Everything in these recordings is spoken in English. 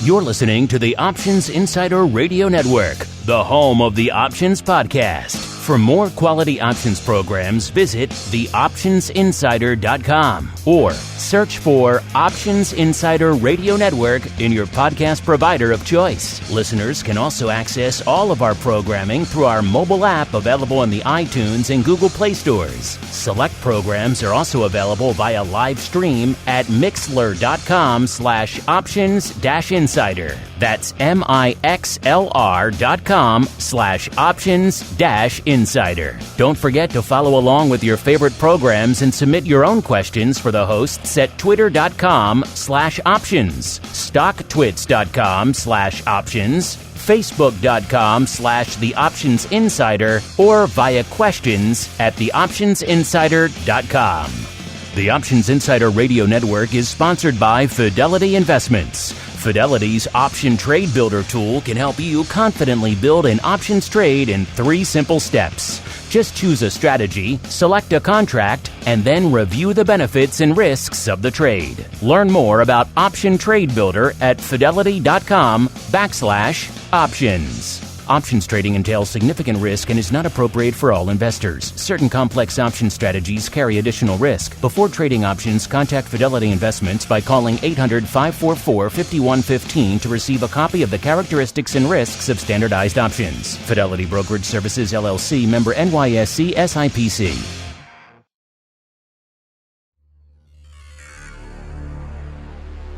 You're listening to the Options Insider Radio Network, the home of the Options Podcast. For more quality options programs, visit theoptionsinsider.com or search for Options Insider Radio Network in your podcast provider of choice. Listeners can also access all of our programming through our mobile app available in the iTunes and Google Play stores. Select programs are also available via live stream at mixlr.com/options-insider. That's mixlr.com/options-insider. Don't forget to follow along with your favorite programs and submit your own questions for the hosts at twitter.com/options, stocktwits.com/options, facebook.com/The Options Insider, or via questions at theoptionsinsider.com. The Options Insider Radio Network is sponsored by Fidelity Investments. Fidelity's Option Trade Builder tool can help you confidently build an options trade in 3 simple steps. Just choose a strategy, select a contract, and then review the benefits and risks of the trade. Learn more about Option Trade Builder at fidelity.com/options. Options trading entails significant risk and is not appropriate for all investors. Certain complex option strategies carry additional risk. Before trading options, contact Fidelity Investments by calling 800-544-5115 to receive a copy of the characteristics and risks of standardized options. Fidelity Brokerage Services, LLC, member NYSE SIPC.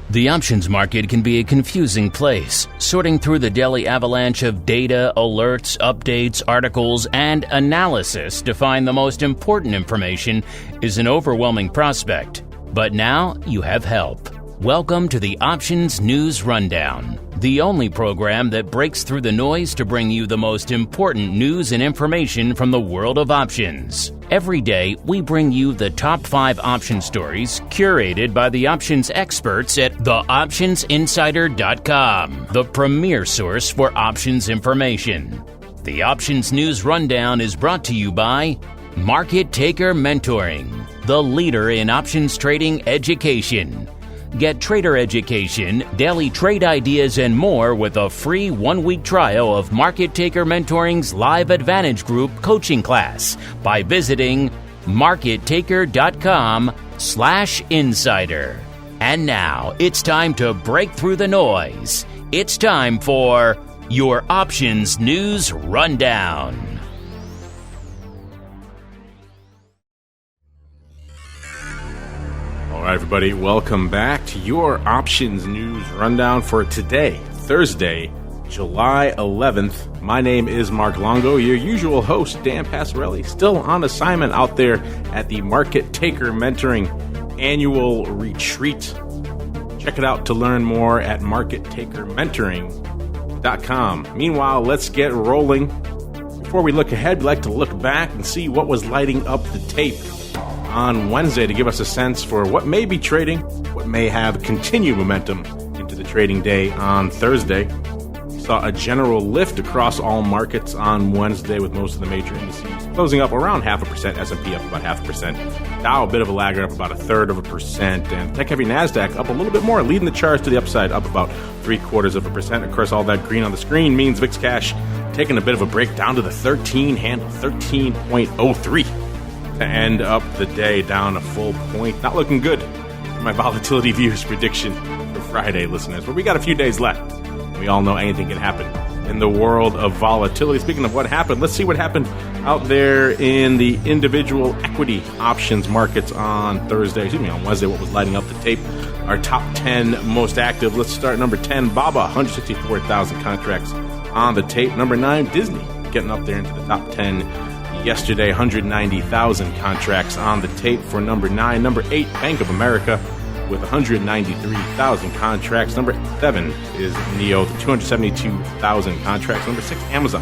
The options market can be a confusing place. Sorting through the daily avalanche of data, alerts, updates, articles, and analysis to find the most important information is an overwhelming prospect. But now you have help. Welcome to the Options News Rundown, the only program that breaks through the noise to bring you the most important news and information from the world of options. Every day, we bring you the top 5 option stories curated by the options experts at theoptionsinsider.com, the premier source for options information. The Options News Rundown is brought to you by Market Taker Mentoring, the leader in options trading education. Get trader education, daily trade ideas, and more with a free 1-week trial of Market Taker Mentoring's Live Advantage Group coaching class by visiting markettaker.com/insider. And now it's time to break through the noise. It's time for your Options News Rundown. All right, everybody, welcome back to your Options News Rundown for today, Thursday, July 11th. My name is Mark Longo, your usual host, Dan Passarelli, still on assignment out there at the Market Taker Mentoring Annual Retreat. Check it out to learn more at markettakermentoring.com. Meanwhile, let's get rolling. Before we look ahead, we'd like to look back and see what was lighting up the tape on Wednesday to give us a sense for what may be trading, what may have continued momentum into the trading day on Thursday. We saw a general lift across all markets on Wednesday with most of the major indices closing up around 0.5%, S&P up about 0.5%, Dow a bit of a lagger up about 1/3%, and tech-heavy NASDAQ up a little bit more, leading the charge to the upside up about 0.75%. Of course, all that green on the screen means VIX Cash taking a bit of a break down to the 13 handle, 13.03. to end up the day down a full point. Not looking good for my volatility views prediction for Friday, listeners. But we got a few days left. We all know anything can happen in the world of volatility. Speaking of what happened, let's see what happened out there in the individual equity options markets on Wednesday, what was lighting up the tape. Our top 10 most active. Let's start number 10, BABA, 164,000 contracts on the tape. Number 9, Disney, getting up there into the top 10 yesterday, 190,000 contracts on the tape for number 9. Number 8, Bank of America with 193,000 contracts. Number 7 is NEO, 272,000 contracts. Number 6, Amazon,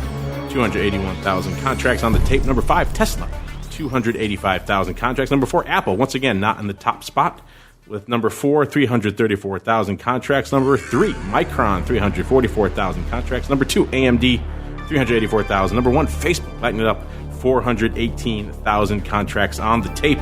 281,000 contracts on the tape. Number 5, Tesla, 285,000 contracts. Number 4, Apple, once again not in the top spot with number 4, 334,000 contracts. Number 3, Micron, 344,000 contracts. Number 2, AMD, 384,000. Number 1, Facebook, lighting it up, 418,000 contracts on the tape.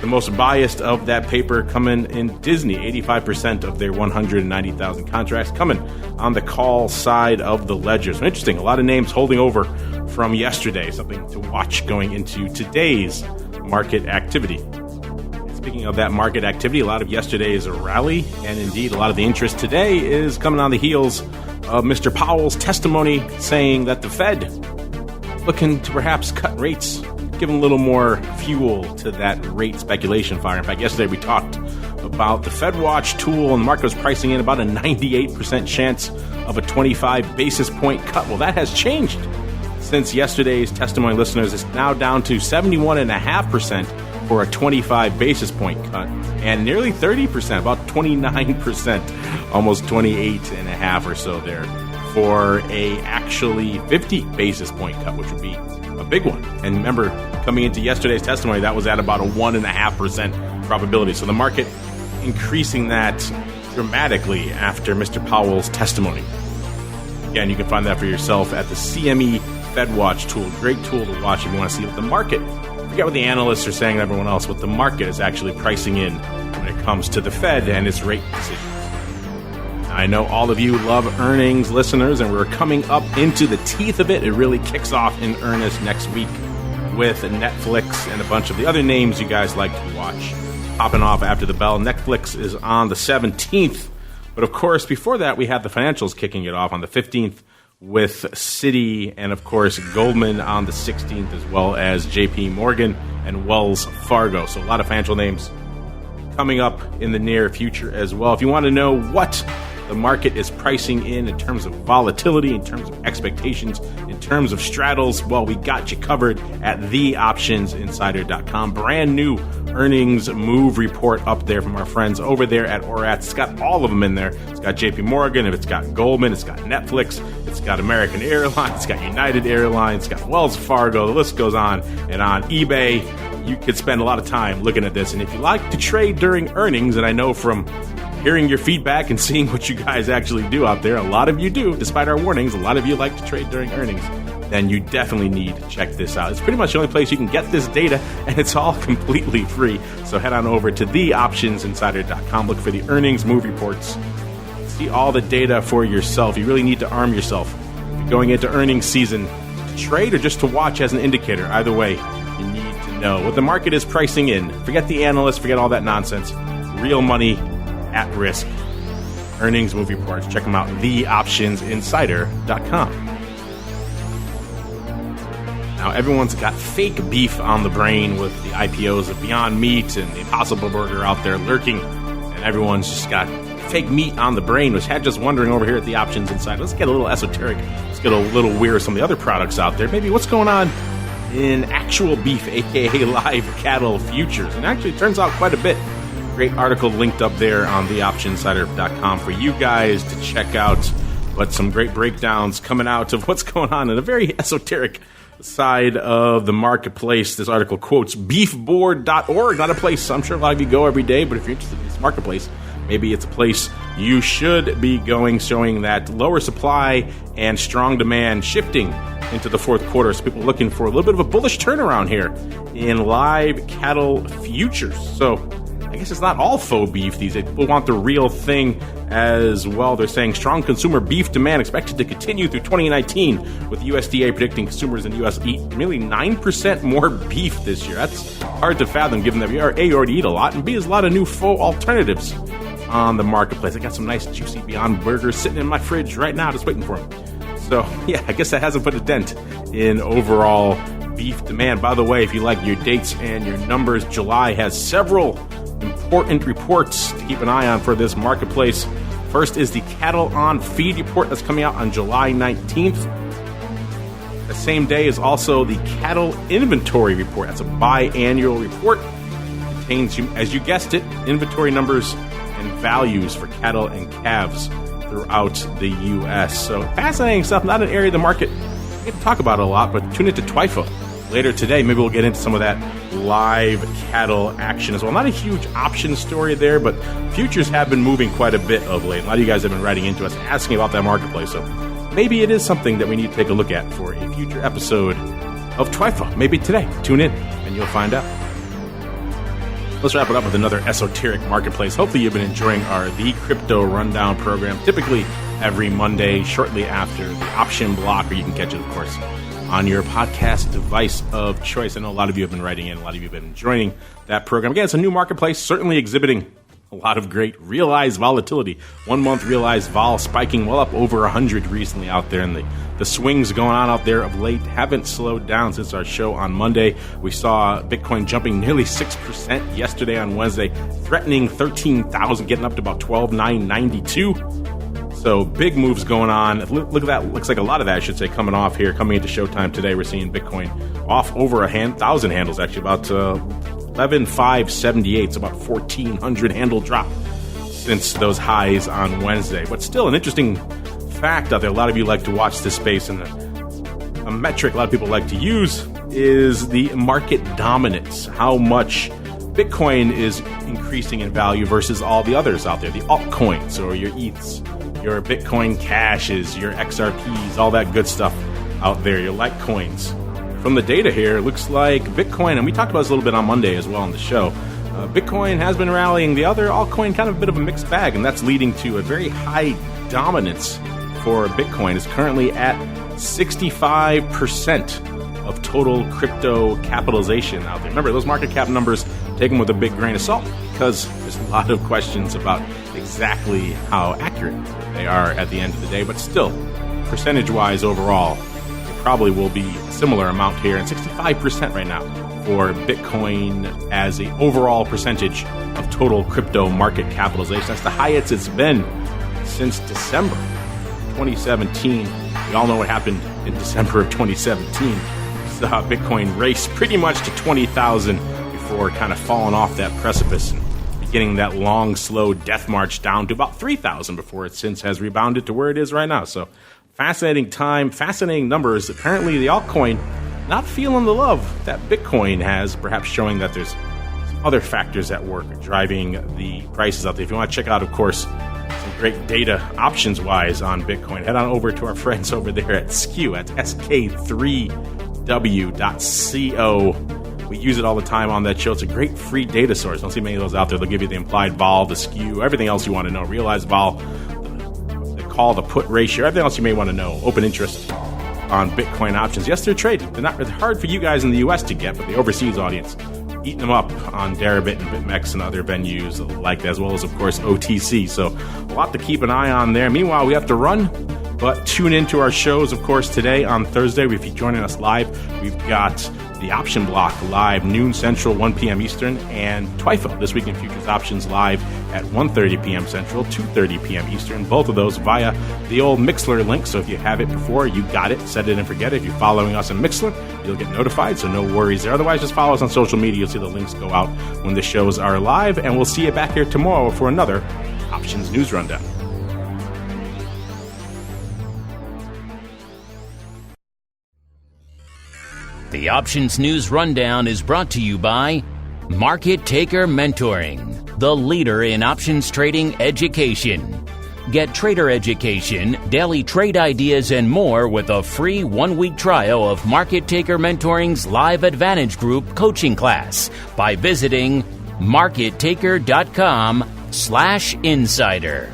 The most biased of that paper coming in Disney, 85% of their 190,000 contracts coming on the call side of the ledger. So interesting, a lot of names holding over from yesterday, something to watch going into today's market activity. And speaking of that market activity, a lot of yesterday's rally, and indeed a lot of the interest today is coming on the heels of Mr. Powell's testimony saying that the Fed looking to perhaps cut rates, giving a little more fuel to that rate speculation fire. In fact, yesterday we talked about the FedWatch tool, and the market was pricing in about a 98% chance of a 25 basis point cut. Well, that has changed since yesterday's testimony, listeners. It's now down to 71.5% for a 25 basis point cut, and nearly 30%, about 29%, almost 28.5 or so there, for a actually 50 basis point cut, which would be a big one. And remember, coming into yesterday's testimony, that was at about a 1.5% probability. So the market increasing that dramatically after Mr. Powell's testimony. Again, you can find that for yourself at the CME FedWatch tool. Great tool to watch if you want to see what the market, forget what the analysts are saying and everyone else, what the market is actually pricing in when it comes to the Fed and its rate decisions. I know all of you love earnings, listeners, and we're coming up into the teeth of it. It really kicks off in earnest next week with Netflix and a bunch of the other names you guys like to watch. Popping off after the bell. Netflix is on the 17th. But of course, before that, we have the financials kicking it off on the 15th with Citi and, of course, Goldman on the 16th, as well as JP Morgan and Wells Fargo. So a lot of financial names coming up in the near future as well. If you want to know what the market is pricing in terms of volatility, in terms of expectations, in terms of straddles, well, we got you covered at theoptionsinsider.com. Brand new earnings move report up there from our friends over there at Oratz. It's got all of them in there. It's got JP Morgan, if it's got Goldman, it's got Netflix, it's got American Airlines, it's got United Airlines, it's got Wells Fargo, the list goes on and on. eBay, you could spend a lot of time looking at this. And if you like to trade during earnings, and I know from hearing your feedback and seeing what you guys actually do out there, a lot of you do, despite our warnings, a lot of you like to trade during earnings, then you definitely need to check this out. It's pretty much the only place you can get this data, and it's all completely free. So head on over to theoptionsinsider.com, look for the earnings move reports, see all the data for yourself. You really need to arm yourself if you're going into earnings season to trade or just to watch as an indicator. Either way, you need to know what the market is pricing in. Forget the analysts, forget all that nonsense. Real money at risk. Earnings move reports. Check them out. theoptionsinsider.com. Now, everyone's got fake beef on the brain with the IPOs of Beyond Meat and the Impossible Burger out there lurking, and everyone's just got fake meat on the brain, which had just wondering over here at the Options Insider. Let's get a little esoteric. Let's get a little weird with some of the other products out there. Maybe what's going on in actual beef, aka live cattle futures. And actually, it turns out quite a bit. Great article linked up there on theoptionsinsider.com for you guys to check out. But some great breakdowns coming out of what's going on in a very esoteric side of the marketplace. This article quotes beefboard.org, not a place I'm sure a lot of you go every day, but if you're interested in this marketplace, maybe it's a place you should be going, showing that lower supply and strong demand shifting into the fourth quarter. So people are looking for a little bit of a bullish turnaround here in live cattle futures. So I guess it's not all faux beef these days. People want the real thing as well. They're saying strong consumer beef demand expected to continue through 2019, with USDA predicting consumers in the U.S. eat nearly 9% more beef this year. That's hard to fathom, given that we are, A, you already eat a lot, and B, there's a lot of new faux alternatives on the marketplace. I got some nice, juicy Beyond burgers sitting in my fridge right now, just waiting for them. So, yeah, I guess that hasn't put a dent in overall beef demand. By the way, if you like your dates and your numbers, July has several important reports to keep an eye on for this marketplace. First is the Cattle on Feed report that's coming out on July 19th. The same day is also the Cattle Inventory report. That's a biannual report. It contains, as you guessed it, inventory numbers and values for cattle and calves throughout the U.S. So fascinating stuff. Not an area of the market we get to talk about a lot, but tune into TWIFO later today. Maybe we'll get into some of that live cattle action as well. Not a huge option story there, but futures have been moving quite a bit of late. A lot of you guys have been writing into us asking about that marketplace. So maybe it is something that we need to take a look at for a future episode of TWIFO. Maybe today. Tune in and you'll find out. Let's wrap it up with another esoteric marketplace. Hopefully you've been enjoying our The Crypto Rundown program, typically every Monday shortly after the option block, or you can catch it, of course, on your podcast device of choice. I know a lot of you have been writing in, a lot of you have been enjoying that program. Again, it's a new marketplace, certainly exhibiting a lot of great realized volatility. 1 month realized vol spiking well up over 100 recently out there, and the swings going on out there of late haven't slowed down since our show on Monday. We saw Bitcoin jumping nearly 6% yesterday on Wednesday, threatening 13,000, getting up to about 12,992. So big moves going on. Look at that. Looks like a lot of that, I should say, coming off here. Coming into showtime today, we're seeing Bitcoin off over 1,000 handles, actually about 11,578. It's about 1,400 handle drop since those highs on Wednesday. But still an interesting fact out there. A lot of you like to watch this space, and a metric a lot of people like to use is the market dominance. How much Bitcoin is increasing in value versus all the others out there, the altcoins or your ETHs, your Bitcoin cashes, your XRPs, all that good stuff out there, your Litecoins. From the data here, it looks like Bitcoin, and we talked about this a little bit on Monday as well on the show, Bitcoin has been rallying. The other altcoin, kind of a bit of a mixed bag, and that's leading to a very high dominance for Bitcoin. It's currently at 65% of total crypto capitalization out there. Remember, those market cap numbers, take them with a big grain of salt, because there's a lot of questions about exactly how accurate they are at the end of the day. But still, percentage-wise overall, it probably will be a similar amount here, and 65% right now for Bitcoin as an overall percentage of total crypto market capitalization. That's the highest it's been since December 2017. We all know what happened in December of 2017. We saw Bitcoin race pretty much to 20,000 before kind of falling off that precipice and beginning that long, slow death march down to about 3,000 before it since has rebounded to where it is right now. So fascinating time, fascinating numbers. Apparently the altcoin not feeling the love that Bitcoin has, perhaps showing that there's some other factors at work driving the prices out there. If you want to check out, of course, some great data options-wise on Bitcoin, head on over to our friends over there at SKU, at sk3w.co. We use it all the time on that show. It's a great free data source. Don't see many of those out there. They'll give you the implied vol, the SKU, everything else you want to know. Realized vol, the call, the put ratio, everything else you may want to know. Open interest on Bitcoin options. Yes, they're traded. They're hard for you guys in the U.S. to get, but the overseas audience, eating them up on Deribit and BitMEX and other venues like that, as well as, of course, OTC. So a lot to keep an eye on there. Meanwhile, we have to run, but tune into our shows, of course, today on Thursday. If you're joining us live, we've got the Option Block live, noon Central, 1 p.m. Eastern, and TWIFO, This Week in Futures Options, live at 1:30 p.m. Central, 2:30 p.m. Eastern. Both of those via the old Mixlr link. So if you have it before, you got it. Set it and forget it. If you're following us on Mixlr, you'll get notified, so no worries there. Otherwise, just follow us on social media. You'll see the links go out when the shows are live, and we'll see you back here tomorrow for another Options News Rundown. The Options News Rundown is brought to you by Market Taker Mentoring, the leader in options trading education. Get trader education, daily trade ideas, and more with a free 1-week trial of Market Taker Mentoring's Live Advantage Group coaching class by visiting markettaker.com/insider.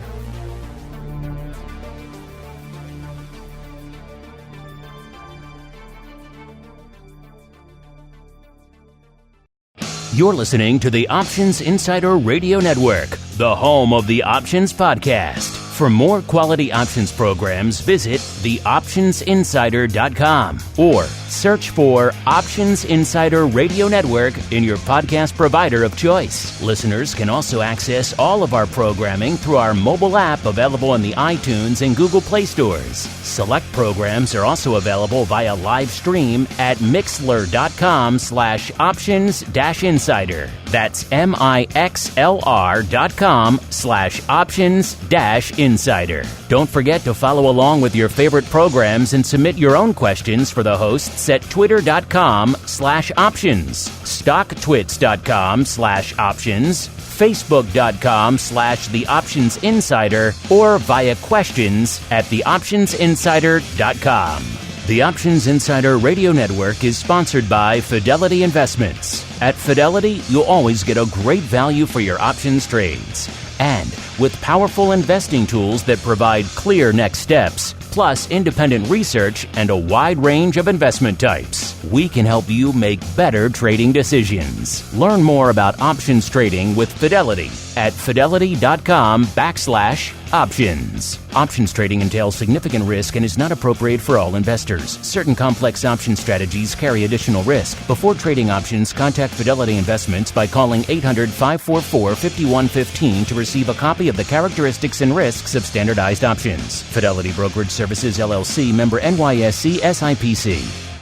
You're listening to the Options Insider Radio Network, the home of the Options Podcast. For more quality options programs, visit theoptionsinsider.com or search for Options Insider Radio Network in your podcast provider of choice. Listeners can also access all of our programming through our mobile app available in the iTunes and Google Play stores. Select programs are also available via live stream at mixlr.com/options-insider. That's mixlr.com/options-insider. Don't forget to follow along with your favorite programs and submit your own questions for the hosts at twitter.com/options, stocktwits.com/options, facebook.com/theoptionsinsider, or via questions at theoptionsinsider.com. The Options Insider Radio Network is sponsored by Fidelity Investments. At Fidelity, you'll always get a great value for your options trades. And with powerful investing tools that provide clear next steps, plus independent research and a wide range of investment types, we can help you make better trading decisions. Learn more about options trading with Fidelity at fidelity.com/options. Options trading entails significant risk and is not appropriate for all investors. Certain complex option strategies carry additional risk. Before trading options, contact Fidelity Investments by calling 800-544-5115 to receive a copy of the characteristics and risks of standardized options. Fidelity Brokerage Services, LLC, member NYSE SIPC.